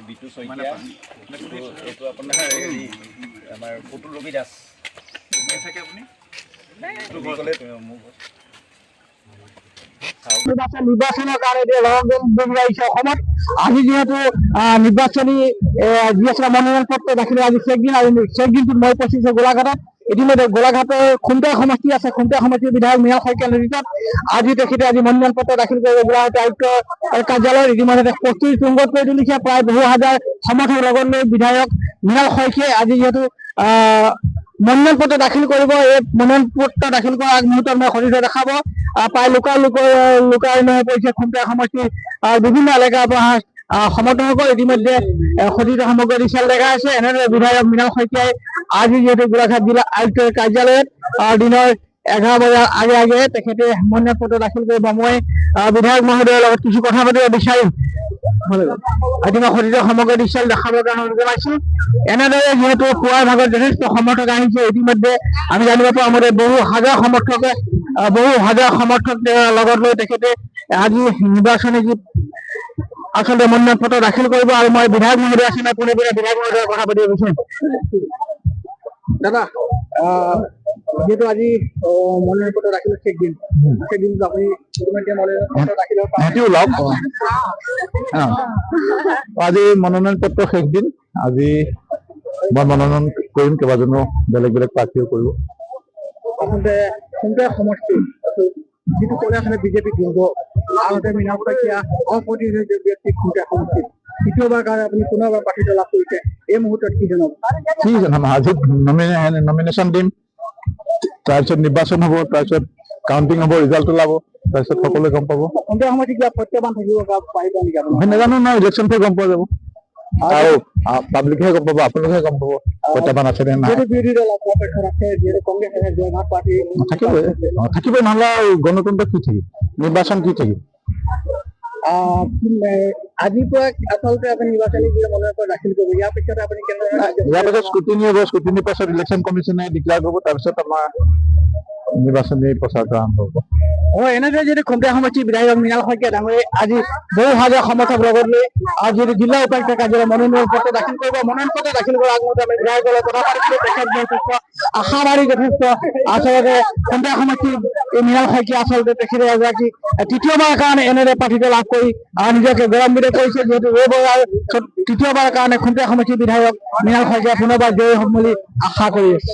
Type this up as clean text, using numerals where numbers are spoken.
বিটু শইকীয়া এইটো আপোনাৰ হেৰি আমাৰ পুতুল ৰবি দাস থাকে আপুনি নিৰ্বাচনৰ কাৰণে অসমত আজি যিহেতু নিৰ্বাচনী যি আছিলে মনোনয়ন পত্ৰ দাখিলৰ আজি শেষ দিন আৰু শেষ দিনটোত মই উপস্থিত গোলাঘাটত। ইতিমধ্যে গোলাঘাটৰ খুমটা সমষ্টি আছে, খুমটা সমষ্টিৰ বিধায়ক মৃণাল শইকীয়াৰ নেতৃত্বত আজি তেখেতে মনোনয়ন পত্ৰ দাখিল কৰিব গোলাঘাট আয়ুক্ত কাৰ্যালয়ত। ইতিমধ্যে প্ৰস্তুতি তুংগত কৰি তুলিছে। প্ৰায় বহু হাজাৰ সমৰ্থক লগত লৈ বিধায়ক মৃণাল শইকীয়াই আজি যিহেতু মনোনয়ন পত্ৰ দাখিল কৰিব। এই মনোনয়ন পত্ৰ দাখিল কৰাৰ আগমুহূৰ্তত মই সতীৰ্থ দেখাব প্ৰায় লোকাৰণ্য হৈ পৰিছে খুমটা সমষ্টিৰ বিভিন্ন এলেকাৰ পৰা সমৰ্থকসকল। ইতিমধ্যে সতীৰ্থ সামগ্ৰী দিশাল দেখা আছে। এনেদৰে বিধায়ক মৃণাল শইকীয়াই আজি যিহেতু গোলাঘাট জিলা আয়ুক্তৰ কাৰ্যালয়ত দিনৰ 11 বজাৰ আগে তেখেতে মনোনয়ন পত্ৰ দাখিল কৰিব। মই বিধায়ক মহোদয়ৰ লগত কিছু কথা পাতিব বিচাৰিম। আজি মই সতীৰ্থ সামগ্ৰী দিশাল দেখাবৰ কাৰণে অনুৰোধ জনাইছো। এনেদৰে যিহেতু পুৱাৰ ভাগত যথেষ্ট সমৰ্থক আহিছে। ইতিমধ্যে আমি জানিব পৰা মতে বহু হাজাৰ সমৰ্থক লগত লৈ তেখেতে আজি নিৰ্বাচনী যি আচলতে মনোনয়ন পত্ৰ দাখিল কৰিব। আৰু মই বিধায়ক মহোদয় আছে নাই পোনে পোনে বিধায়ক মহোদয়ৰ কথা পাতিব বিচাৰিম। দাদা, যেহেতু আজি মনোনয়ন পত্ৰ দাখিলৰ শেষ দিন, সেই দিনটো আপুনি আজি মনোনয়ন পত্ৰ শেষ দিন। আজি মই মনোনয়ন কৰিম, কেইবাজনো বেলেগ বেলেগ প্ৰাৰ্থীও কৰিব। আচলতে খুমটা সমষ্টি যিটো ক'লে আচলতে বিজেপি দুৰ্গ, আনহাতে মৃণাল শইকীয়া অপ্ৰতিদ্বন্দ্বী ব্যক্তি খুমটা সমষ্টিত দ্বিতীয়বাৰ কাৰণে আপুনি পুনৰবাৰ প্ৰাৰ্থিত্ব লাভ কৰিছে। এই মুহূৰ্তত কি জনাব? কি জনাম, আজি নমিনেশ্যন দিম, তাৰপিছত নিৰ্বাচন হ'ব, তাৰপিছত কাউণ্টিং হ'ব, ৰিজাল্ট ওলাব, তাৰপিছত সকলোৱে গম পাব। খুমটা সমষ্টিত কিবা প্ৰত্যাহ্বান থাকিব পাৰিব নেকি আপুনি? নাজানো নহয়, ইলেকশ্যনটো গম পোৱা যাব আৰু পাব্লিকেহে গম পাব, আপোনালোকেহে গম পাব প্ৰত্যাহ্বান আছে নে নাই। থাকিবই, নহ'লে গণতন্ত্ৰ কি থাকিব, নিৰ্বাচন কি থাকিব। আজিৰ পৰা আচলতে আপুনি নিৰ্বাচনী মনোনয়ন পত্ৰ দাখিল কৰিব। ইয়াৰ পিছত আপুনি ইয়াৰ পিছত স্ক্ৰুটিনি হ'ব, স্ক্ৰুটিনিৰ পাছত ইলেকশ্যন কমিশ্যনে ডিক্লেয়াৰ কৰিব, তাৰপিছত আমাৰ নিৰ্বাচনী প্ৰচাৰটো আৰম্ভ হ'ব। এনেদৰে যদি খুমটা সমষ্টিৰ বিধায়ক মৃণাল শইকীয়া ডাঙৰীয়াই আজি বহু হাজাৰ সমৰ্থক লগত লৈ যিহেতু জিলা উপায়ুক্ত কাৰ্যালয়ত মনোনয়ন পত্ৰ দাখিল কৰিব। মনোনয়ন পত্ৰ দাখিল কৰাৰ আগমুহূৰ্তত আমি বিধায়কৰ লগত কথা পাতিছিলো। তেখেত যথেষ্ট আশাবাদী, যথেষ্ট আচলতে খুমটা সমষ্টিৰ মৃণাল শইকীয়া আচলতে তেখেতে এগৰাকী তৃতীয়বাৰৰ কাৰণে এনেদৰে প্ৰাৰ্থিত্ব লাভ কৰি নিজকে গৌৰৱান্বিত কৰিছে। যিহেতু এইবাৰ তৃতীয়বাৰৰ কাৰণে খুমটা সমষ্টিৰ বিধায়ক মৃণাল শইকীয়া পুনৰবাৰ জয়ী হ'ব বুলি আশা কৰি আছে।